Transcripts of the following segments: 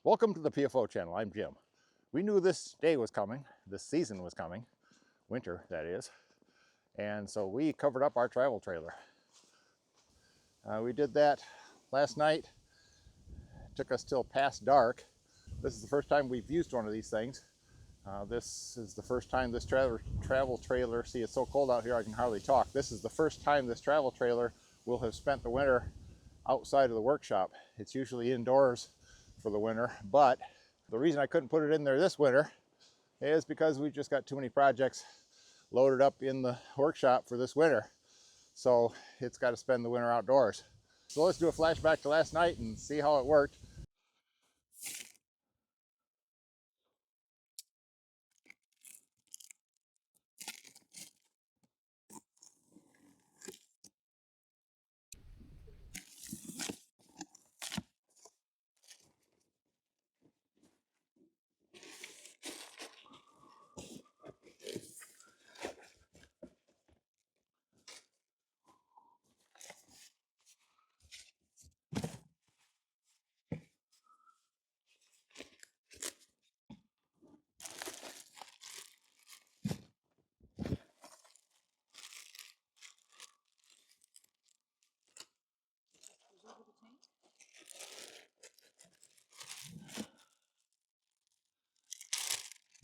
Welcome to the PFO channel. I'm Jim. We knew this day was coming, this season was coming, winter that is, and so we covered up our travel trailer. We did that last night. It took us till past dark. This is the first time we've used one of these things. This is the first time this travel trailer, see it's so cold out here I can hardly talk. This is the first time this travel trailer will have spent the winter outside of the workshop. It's usually indoors for the winter, but the reason I couldn't put it in there this winter is because we've just got too many projects loaded up in the workshop for this winter. So it's got to spend the winter outdoors. So let's do a flashback to last night and see how it worked.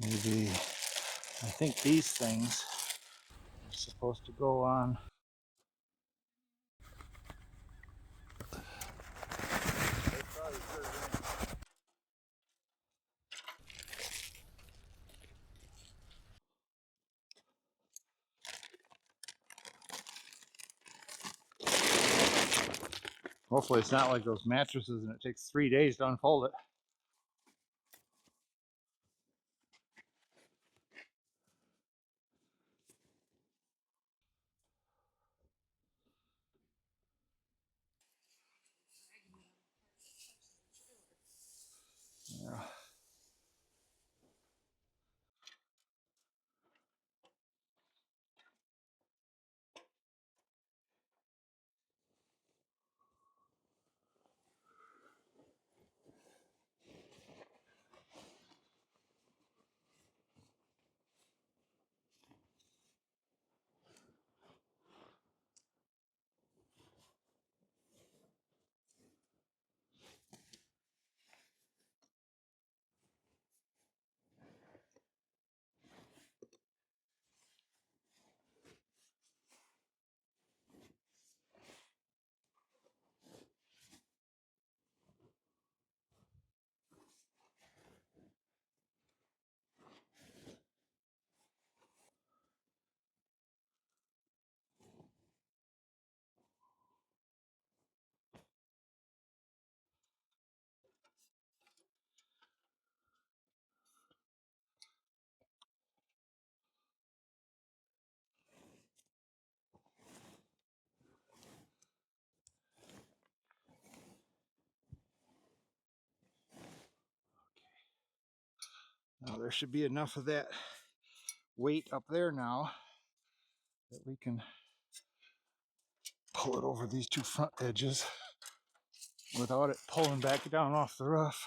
Maybe, I think these things are supposed to go on. Hopefully it's not like those mattresses and it takes 3 days to unfold it. Yeah. Now there should be enough of that weight up there now that we can pull it over these two front edges without it pulling back down off the roof.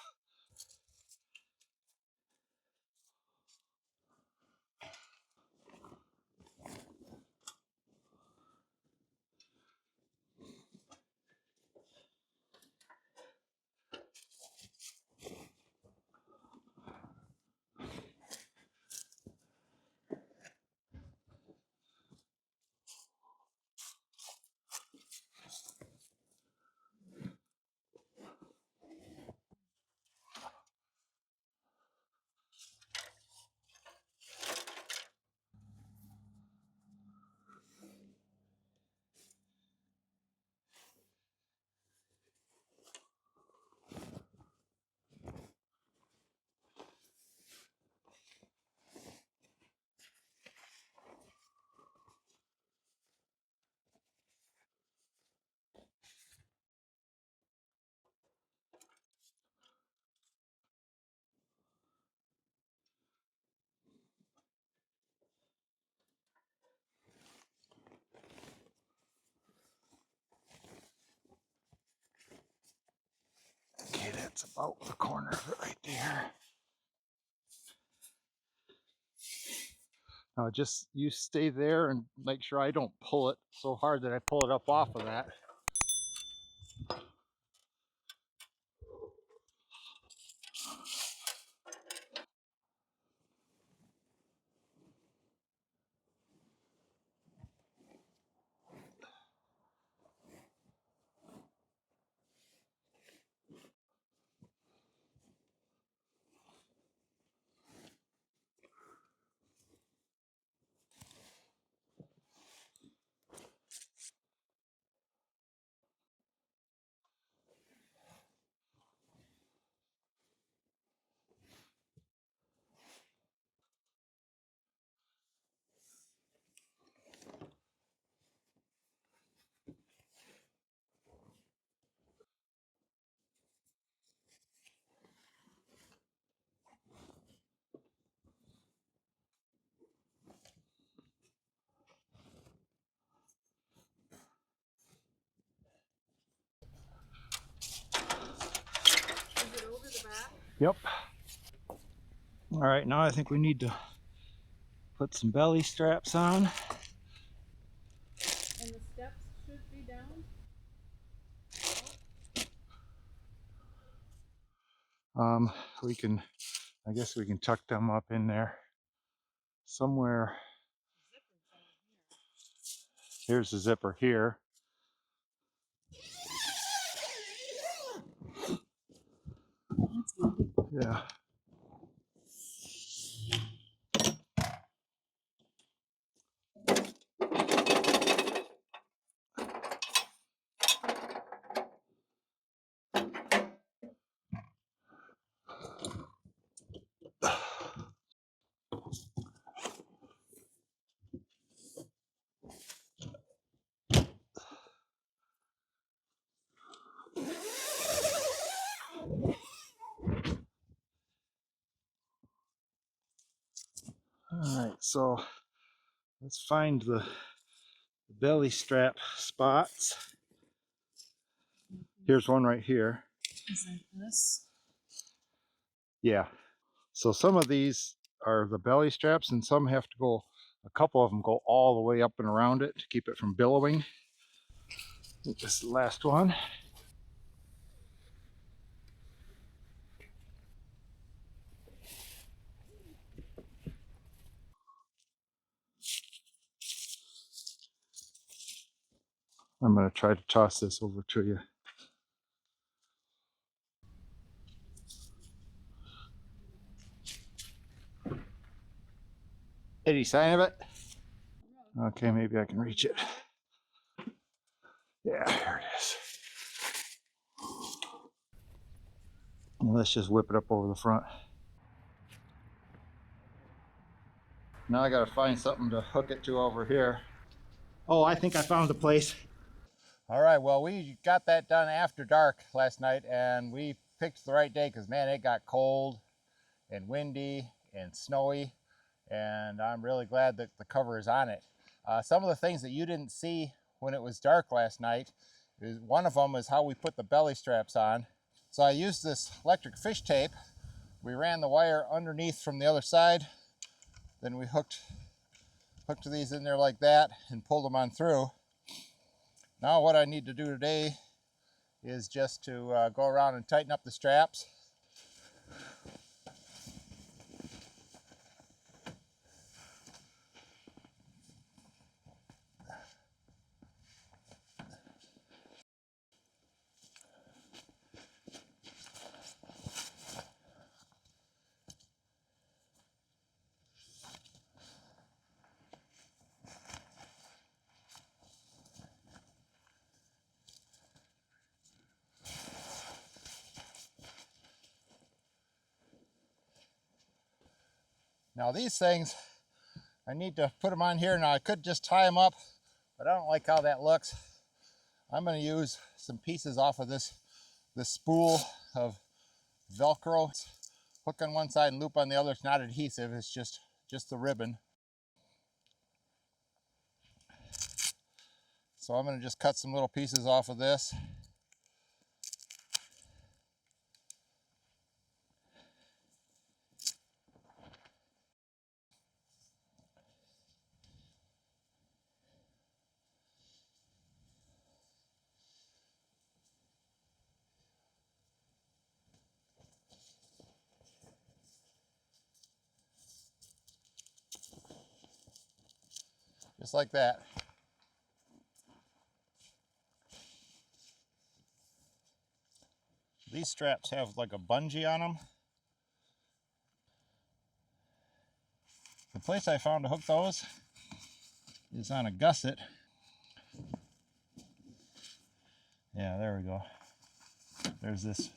Okay, that's about the corner of it right there. Now just you stay there and make sure I don't pull it so hard that I pull it up off of that. Is it over the back? Yep. All right, now I think we need to put some belly straps on. And the steps should be down? We can, I guess we can tuck them up in there somewhere. Here's the zipper here. Yeah. All right, so let's find the belly strap spots. Here's one right here. Is it this? Yeah. So some of these are the belly straps and some have to go, a couple of them go all the way up and around it to keep it from billowing. This is the last one. I'm going to try to toss this over to you. Any sign of it? Okay, maybe I can reach it. Yeah, here it is. Let's just whip it up over the front. Now I gotta find something to hook it to over here. Oh, I think I found the place. All right, well, we got that done after dark last night, and we picked the right day because, man, it got cold and windy and snowy, and I'm really glad that the cover is on it. Some of the things that you didn't see when it was dark last night, is one of them is how we put the belly straps on. So I used this electric fish tape. We ran the wire underneath from the other side, then we hooked these in there like that and pulled them on through. Now what I need to do today is just to go around and tighten up the straps. Now these things, I need to put them on here. Now I could just tie them up, but I don't like how that looks. I'm going to use some pieces off of this spool of VELCRO. Hook on one side and loop on the other. It's not adhesive, it's just the ribbon. So I'm going to just cut some little pieces off of this. just like that. These straps have like a bungee on them. The place I found to hook those is on a gusset. Yeah, there we go. There's this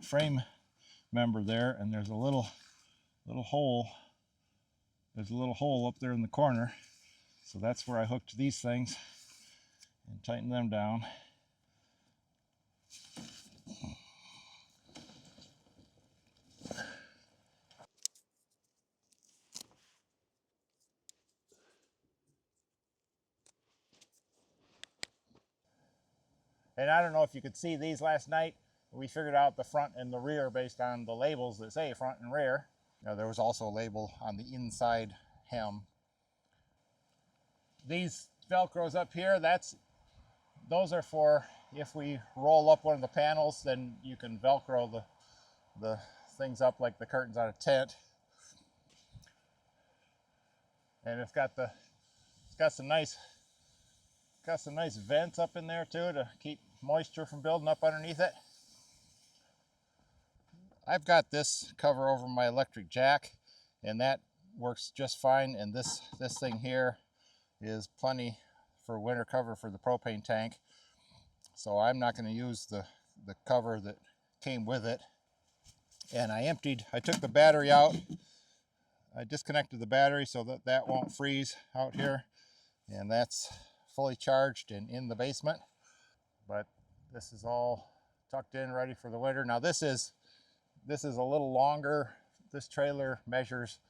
frame member there, and there's a little hole. There's a little hole up there in the corner. So that's where I hooked these things and tightened them down. And I don't know if you could see these last night. We figured out the front and the rear based on the labels that say front and rear. Now, there was also a label on the inside hem. These Velcros up here, those are for if we roll up one of the panels, then you can Velcro the things up like the curtains on a tent. And it's got some nice vents up in there too to keep moisture from building up underneath it. I've got this cover over my electric jack, and that works just fine. And this thing here is plenty for winter cover for the propane tank. So I'm not going to use the cover that came with it. And I took the battery out. I disconnected the battery so that won't freeze out here. And that's fully charged and in the basement. But this is all tucked in, ready for the winter. Now this is a little longer. This trailer measures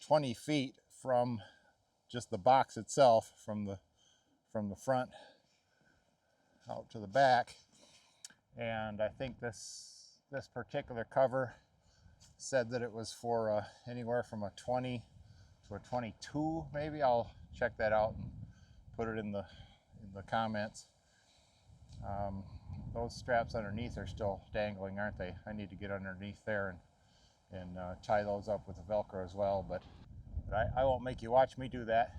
20 feet from just the box itself, from the front out to the back. And I think this particular cover said that it was for anywhere from a 20 to a 22 maybe. I'll check that out and put it in the comments. Those straps underneath are still dangling, aren't they? I need to get underneath there and tie those up with the Velcro as well, but I won't make you watch me do that.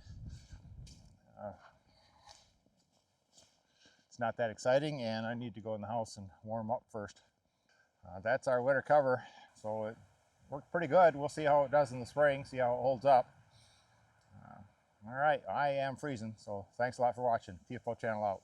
It's not that exciting, and I need to go in the house and warm up first. That's our winter cover, so it worked pretty good. We'll see how it does in the spring, see how it holds up. All right, I am freezing, so thanks a lot for watching. PFO channel out.